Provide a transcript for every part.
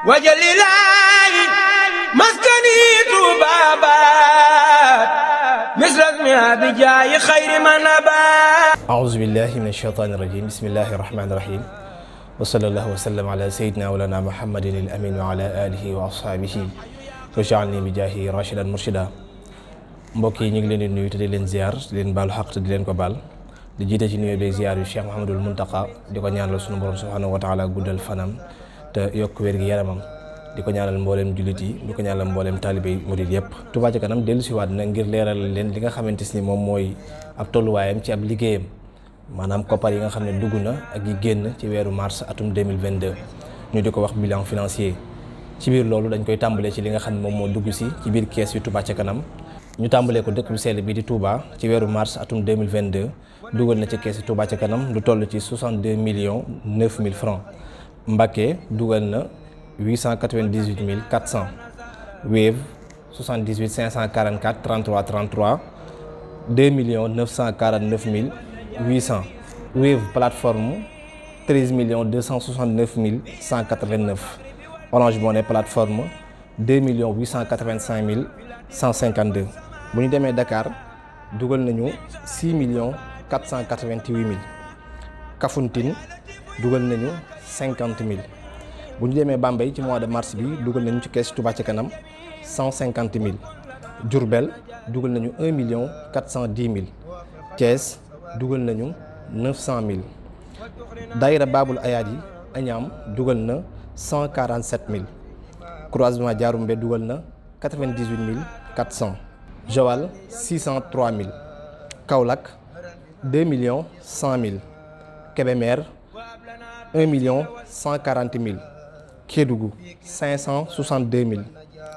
wajalilaahi maskani tuubaabaat misrasmi abijaayi xayri man abaat. A'uuzu billaahi mina shaytaani rajiim, bismillaahi rahmaani rahiim. Wa sallallaahu wa sallam ala sayyidinaa wa lanaa Muhammadin al-amiin wa ala aalihi wa ashaabihi waj'alnii bi jaahi raashidan murshidaa. Mbokk yi ñu ngi leen di nuyu te di leen ziar di leen baalu xaq te di leen ko baal di jiite ci nuyoo beeg ziar yu Cheikh Mouhamadul Mountakha di ko ñaanal sunu borom subhaanahu wa taala guddal fanam te yokk wér gi yaramam di ko ñaanal mbooleem jullit yi di ko ñaanal mbooleem taalibe yi murid yëpp. Touba Ca Kanam dellu siwaat na ngir leeral leen li nga xamante ni moom mooy ab tolluwaayam ci ab liggéeyam maanaam koppar yi nga xam ne dugg na ak yi génn ci weeru mars atum 2022 ñu di ko wax bilan financier. ci biir loolu dañ koy tàmbalee ci li nga xam ne moom moo dugg si ci biir kees yu Touba Ca Kanam ñu tàmbalee ko dëkk bu sell bi di Touba ci weeru mars atum 2022 dugal na ci kees yu Touba Ca Kanam lu toll ci 62 millions 9 mille francs. Mbacké dugal na 898 400, Wave 78 544 33 33 2 949 800, Wave plateforme 13 269 189, Orange Money plateforme 2 885 152. bu ñu demee Dakar dugal nañu 6 488 000, Kafountine dugal nañu 50 000. bu ñu demee Bambey ci mois de mars bi dugal nañu ci kees Touba Ca Kanam 150 000, Diourbel dugal nañu 1 410 000, Thiès dugal nañu 900 000, Daïra Babul Ayaadi Agnam dugal na 147 000, Croisement Diaroumbé dugal na 98 400, Joal 603 000, Kaolack 2 100 000, Kébémer 1 140 000, Kédougou 562 000,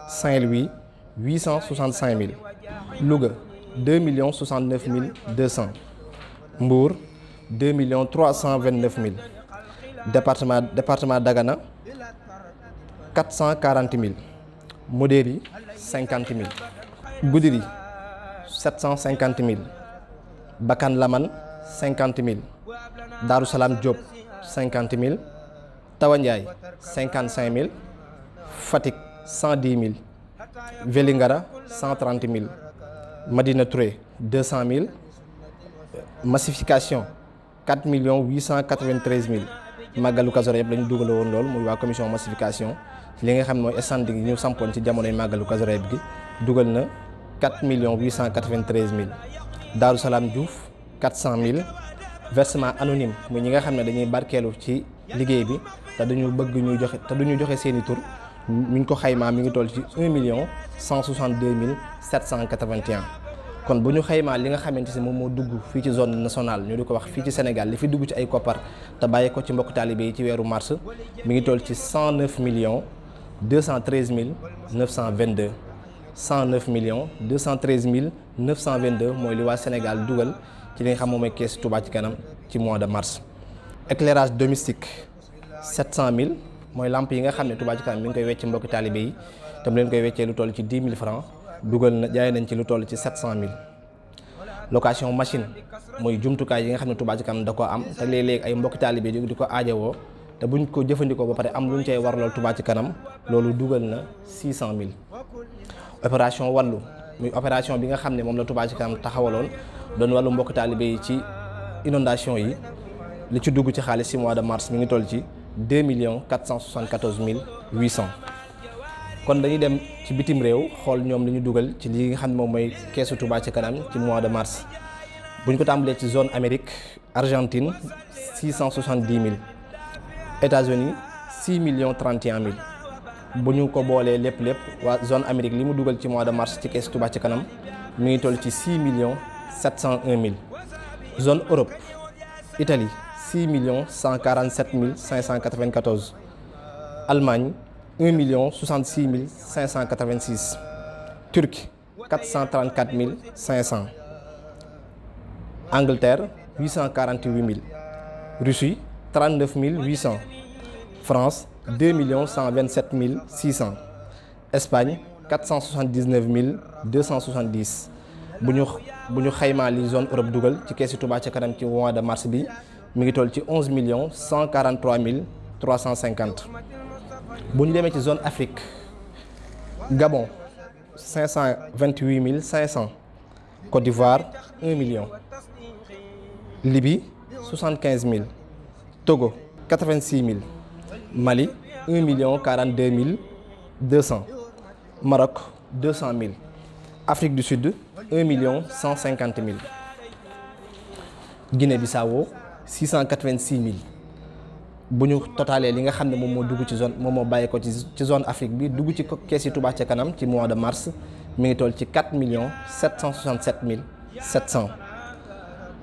Saint-Louis 865 000, Louga 2 69 200, Mbour 2 329 000, département Dagana 440 000, Modéry 50 000, Goudiri 750 000, Bakan Laman 50 000, Darou Salam Diop 50 000, Tawa Ndiaye 55 000, Fatick 110 000, Vélingara 130 000, Madina Touré 200 000, Massification 4 893 000. Màggalu Kazu Rajab lañu dugale woon lool muy waa commission massification li nga xam ne mooy stand gi ñu sampoon ci jamonoy màggalu Kazu Rajab gi dugal na 4 893 000. Daaru Salaam Diouf 400 000, versement anonyme muy ñi nga xam ne dañuy barkeelu ci liggéey bi te dañu bëgg ñuy joxe te duñu joxe seeni tur mi ngi ko xaymaa mi ngi toll ci 1 162 781. kon bu ñu xaymaa li nga xamante ni moom moo dugg fii ci zone nationale ñu di ko wax fii ci Sénégal li fi dugg ci ay koppar te bàyyi ko ci mbokk taalibe yi ci weeru mars mi ngi toll ci 109 213 922. 109 213 922 mooy li waa Sénégal dugal ci li nga xam moom mooy kees Touba Ca Kanam ci mois de mars. Éclairage domestique 700 000 mooy lamp yi nga xam ne Touba Ca Kanam mi ngi koy wecc mbokki taalibe yi te mu leen koy weccee lu toll ci 10 000 francs dugal na jaay nañ ci lu toll ci 700 000. Location machine mooy jumtukaay yi nga xam ne Touba Ca Kanam da koo am te léeg-léeg ay mbokki taalibe yi di ko aajowoo te buñ ko jëfandikoo ba pare am luñ cay warlool Touba Ca Kanam loolu dugal na 600 000. opération wàllu muy opération bi nga xam ne moom la Touba Ca Kanam taxawaloon doon wàllu mbokk taalibe yi ci inondation yi li ci dugg ci xaalis ci mois de mars mi ngi toll ci 2 474 800. kon dañuy dem ci bitim réew xool ñoom li ñu dugal ci li nga xam ne moom mooy keesu Touba Ca Kanam ci mois de mars. bu ñu ko tàmbalee ci zone Amérique, Argentine 670 000, États-Unis 6 31 000. bu ñu ko boolee lépp waa zone Amérique li mu dugal ci mois de mars ci kees Touba Ca Kanam mi ngi toll ci 6 701 000. zone Europe, Italie 6 147 594, Allemagne 1 66 586, Turquie 434 500, Angleterre 848 000, Russie 39 800, France 2 127 600, Espagne 479 270. bu ñu xaymaa li zone Europe dugal ci keesi Touba Ca Kanam ci mois de mars bi mi ngi toll ci 11 143 350. bu ñu demee ci zone Afrique Gabon 528 500, Côte d'Ivoire 1 million, Libye 75 000, Togo 86 000, Mali 1 million 42 200, Maroc 200 000, Afrique du Sud 1 million 150 000, Guinée-Bissau 686 000. bu ñu totalee li nga xam ne moom moo dugg ci zone moom moo bàyyi ko ci zone Afrique bi dugg ci kees yi Touba ca kanam ci mois de mars mi ngi toll ci 4 767 700.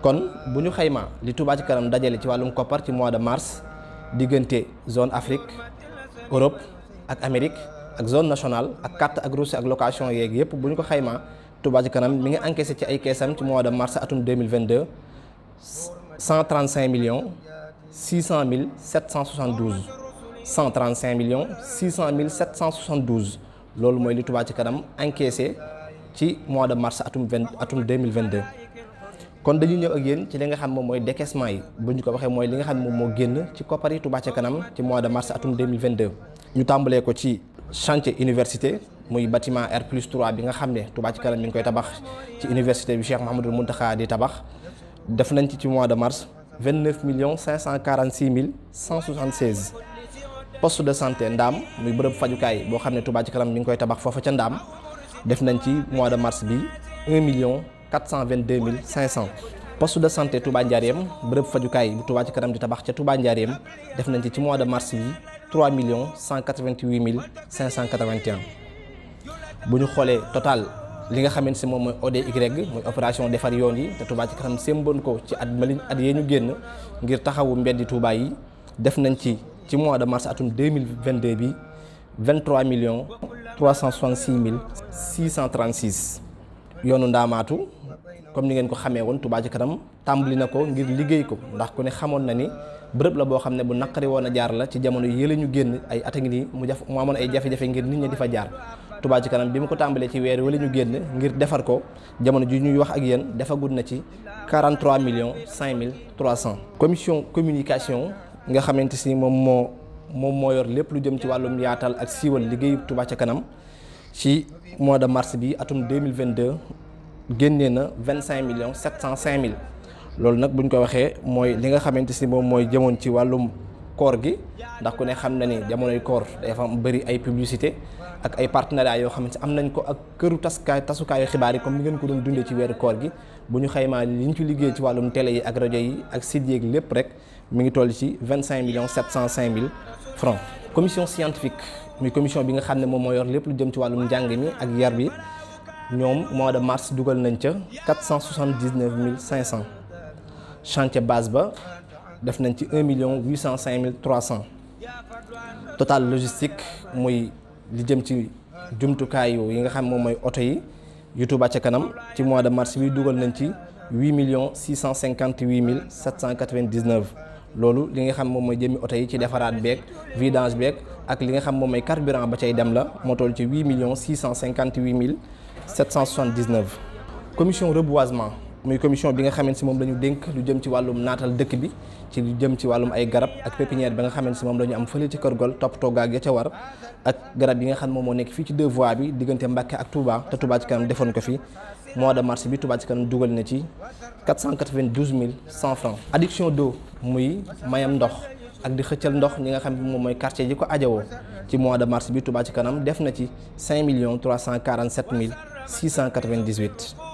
kon bu ñu xaymaa li Touba ca kanam dajale ci wàllum koppar ci mois de mars diggante zone Afrique Europe ak Amérique ak zone nationale ak carte ak reçu ak location yeeg yëpp bu ñu ko xaymaa Touba ca kanam mi ngi encaissé ci ay keesam ci mois de mars atum 2022 135 millions 600 772 135 millions 600 772 loolu mooy li Touba ca kanam encaissé ci mois de mars atum 2022. kon dañu ñëw ak yéen ci li nga xam moom mooy décaissement yi bu ñu ko waxee mooy li nga xam ne moom moo génn ci koppar yi Touba ca kanam ci mois de mars atum 2022. ñu tàmbalee ko ci chantier université muy bâtiment R+3 bi nga xam ne Touba ca kanam mi ngi koy tabax ci université bi Cheikh Mouhamadoul Mountakha di tabax def nañ ci mois de mars 29 546 176. poste de santé Ndaam muy bërëb fajukaay boo xam ne Touba ca kanam mi ngi koy tabax foofa ca Ndaam def nañ ci mois de mars bi 1 422 500. poste de santé Touba Ndiarème bërëb fajukaay bu Touba ca kanam di tabax ca Touba Ndiarème def nañ ci mois de mars bi 3 188 581. bu ñu xoolee total li nga xamante ne moom mooy ODY muy opération defar yoon yi te Touba ca kanam sémboon ko ci at yee ñu génn ngir taxawu mbeddi Touba yi def nañ ci mois de mars atum 2022 bi 23 366 636. yoonu ndaamaatu comme ni ngeen ko xamee woon Touba ca kanam tàmbali na ko ngir liggéey ko ndax ku ne xamoon na ni bërëb la boo xam ne bu naqari woon a jaar la ci jamono yële ñu génn ay at a ngi nii mu amoon ay jafe-jafe ngir nit ñi di fa jaar. Touba ca kanam bi mu ko tàmbalee ci weer wala ñu génn ngir defar ko jamono ji ñuy wax ak yéen defagul na ci 43 5 300. commission communication nga xamante si moom moo yor lépp lu jëm ci wàllum yaatal ak siiwal liggéeyu Touba ca kanam ci mois de mars bi atum 2022 génnee na 25 705 000. loolu nag buñ ko waxee mooy li nga xamante si moom mooy jëmoon ci wàllum koor gi ndax ku ne xam na ni jamonoy koor dafa am bëri ay publicité ak ay partenariat yoo xamante am nañ ko ak këru tasukaayu xibaar yi comme ni ngeen ko doon dundee ci weeru koor gi bu ñu xaymaa li ñu ci liggéey ci wàllum télé yi ak rajo yi ak site yeeg lépp rek mi ngi toll ci 25 705 000 francs. commission scientifique muy commission bi nga xam ne moom moo yor lépp lu jëm ci wàllum njàng mi ak yar bi ñoom mois de mars dugal nañ ca 479 500. chantier base ba def nañ ci 1 805 300. total logistique muy li jëm ci jumtukaayu yi nga xam moom mooy oto yi yu Touba ca kanam ci mois de mars bi dugal nañ ci 8 658 799. loolu li nga xam moom mooy jëmmi oto yi ci defaraat beeg vidange beeg ak li nga xam moom mooy carburant ba cay dem la moo toll ci 8 658 779. commission reboisement muy commission bi nga xamante si moom la ñu dénk lu jëm ci wàllum naatal dëkk bi ci lu jëm ci wàllum ay garab ak pépinière bi nga xamante si moom la ñu am fële ci Kër Gol toppatoo gaag ya ca war ak garab yi nga xam moom moo nekk fii ci 2 voies bi diggante Mbàkke ak Touba te Touba ci kanam defoon ko fi mois de mars bi Touba ci kanam dugal na ci 492 100 francs. adduction d'eau muy mayam ndox ak di xëccal ndox ñi nga xam moom mooy quartier yi ko ajawoo ci mois de mars bi Touba ci kanam def na ci 5 347 698.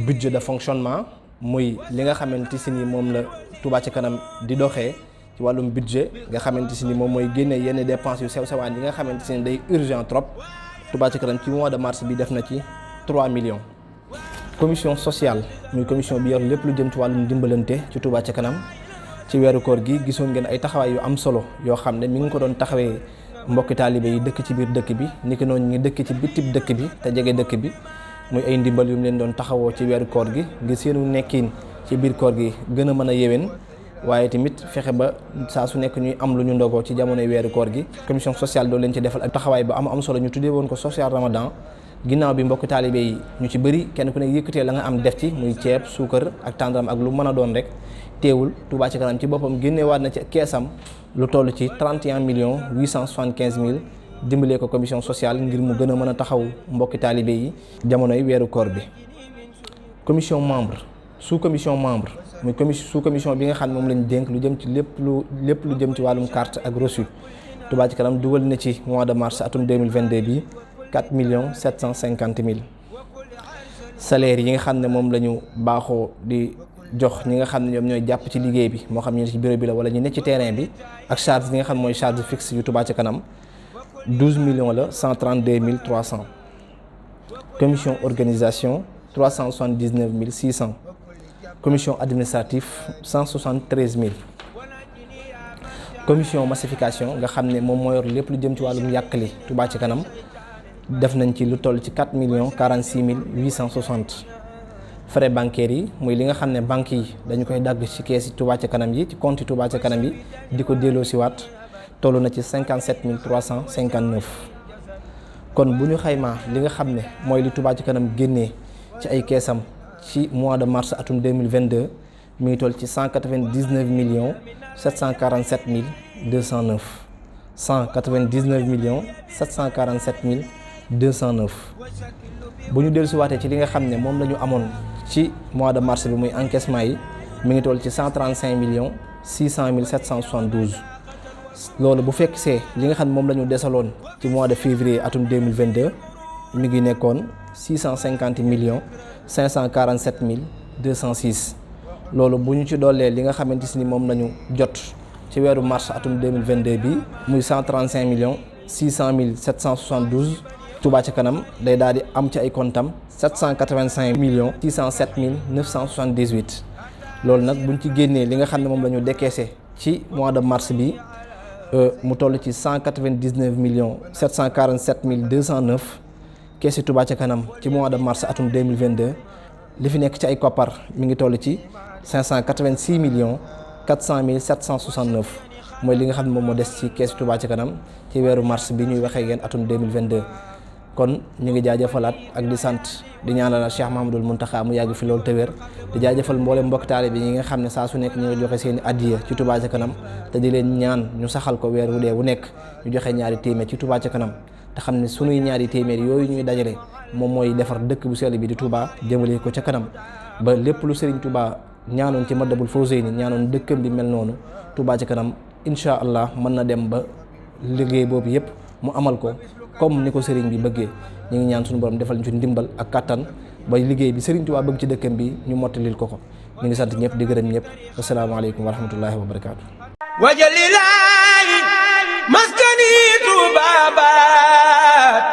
budget de fonctionnement muy li nga xamante si ni moom la Touba ca kanam di doxee ci wàllum budget nga xamante si ni moom mooy génne yenn dépenses yu sew sewaan yi nga xamante si ni day urgent trop Touba ca kanam ci mois de mars bi def na ci 3 millions. commission sociale muy commission bi yor lépp lu jëm ci wàllum dimbalante ci Touba ca kanam ci weeru koor gi gisoon ngeen ay taxawaay yu am solo yoo xam ne mi ngi ko doon taxawee mbokki taalibe yi dëkk ci biir dëkk bi niki noonu ñi dëkk ci bitib dëkk bi te jege dëkk bi. muy ay ndimbal yu mu leen doon taxawoo ci weeru koor gi ngir seenu nekkin ci biir koor gi gën a mën a yéwén waaye tamit fexe ba saa su nekk ñuy am lu ñu ndogoo ci jamonoy weeru koor gi. commission sociale doo leen ci defal ak taxawaay ba am solo ñu tuddee woon ko social ramadan ginnaaw bi mbokki taalibe yi ñu ci bëri kenn ku ne yëkkatee la nga am def ci muy ceeb suukar ak tàndaram ak lu mën a doon rek teewul Touba Ca Kanam ci boppam génneewaat na ci keesam lu toll ci 31 millions 875 mille dimbalee ko commission sociale ngir mu gën a mën a taxaw mbokki taalibe yi jamonoy weeru koor bi. commission membre sous commission membre muy sous commission bi nga xam ne moom lañ dénk lu jëm ci lépp lu jëm ci wàllum carte ak reçu Touba Ca Kanam dugal na ci mois de mars atum 2022 bi 4 millions 750 mille. salaire yi nga xam ne moom la ñu baaxoo di jox ñi nga xam ne ñoom ñooy jàpp ci liggéey bi moo xam ñu ne ci bureau bi la wala ñu nekk ci terrain bi ak charge yi nga xam mooy charge fixe yu Touba Ca Kanam 12 millions la 132 mille 300. commission organisation 379 mille 600. commission administrative 173 mille. commission massification nga xam ne moom moo yor lépp lu jëm ci wàllum yàkkali Touba Ca Kanam def nañ ci lu toll ci 4 millions 46 mille 860. frais bancaires yi muy li nga xam ne banques yi dañu koy dagg ci kees yi Touba Ca Kanam yi ci compte yi Touba Ca Kanam yi di ko delloo si waat toll na ci 57 359. kon bu ñu xaymaa li nga xam ne mooy li Touba Ca Kanam génnee ci ay keesam ci mois de mars atum 2022 mi ngi toll ci 199 millions 747 mille 209 199 millions 747 mille 209. bu ñu dellusiwaatee ci li nga xam ne moom la ñu amoon ci mois de mars bi muy encaissement yi mi ngi toll ci 135 millions 600 mille 772. loolu bu fekk see li nga xam ne moom la ñu desaloon ci mois de février atum 2022 mi ngi nekkoon 650 millions 547 mille 206. loolu bu ñu ci doolee li nga xamante ni moom la ñu jot ci weeru mars atum 2022 bi muy 135 millions 600 mille 772. Touba Ca Kanam day daal di am ci ay comptam 785 millions 607 mille 978. loolu nag buñ ci génnee li nga xam ne moom la ñu décaissé ci mois de mars bi mu toll ci 199 millions 747 mille 209. keesi Touba Ca Kanam ci mois de mars atum 2022 li fi nekk ci ay koppar mi ngi toll ci 586 millions 400 mille 769. mooy li nga xam ne moom moo des ci keesi Touba Ca Kanam ci weeru mars bi ñuy waxee ngeen atum 2022. kon ñu ngi jaajëfalaat ak di sant di ñaanal Cheikh Mahamadul Muntaxa mu yàgg fi loolu te wér di jaajëfal mboolem mbokk taalibe yi nga xam ne saa su nekk ñu ngi joxe seen i addiya ci Touba Ca Kanam te di leen ñaan ñu saxal ko weer wu dee wu nekk ñu joxe ñaari téeméer ci Touba Ca Kanam te xam ne sunuy ñaari téeméer yooyu ñuy dajale moom mooy defar dëkk bu sell bi di Touba jëmale ko ca kanam ba lépp lu Serigne Touba ñaanoon ci Matlabul Fawzayni ñaanoon dëkkam bi mel noonu Touba Ca Kanam incha allah mën na dem ba liggéey boobu yëpp mu amal ko comme ni ko sëriñ bi bëggee. ñu ngi ñaan suñu borom defal ñu ci ndimbal ak kattan ba liggéey bi Serigne Touba bëgg ci dëkkam bi ñu mottalil ko ko. ñu ngi sant ñëpp di gërëm ñëpp asalaamaaleykum wa rahmatullahi wa barakaatu. wajalilaahi maskani Touba baat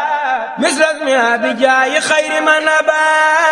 misras mi abijaayi xayri man abaat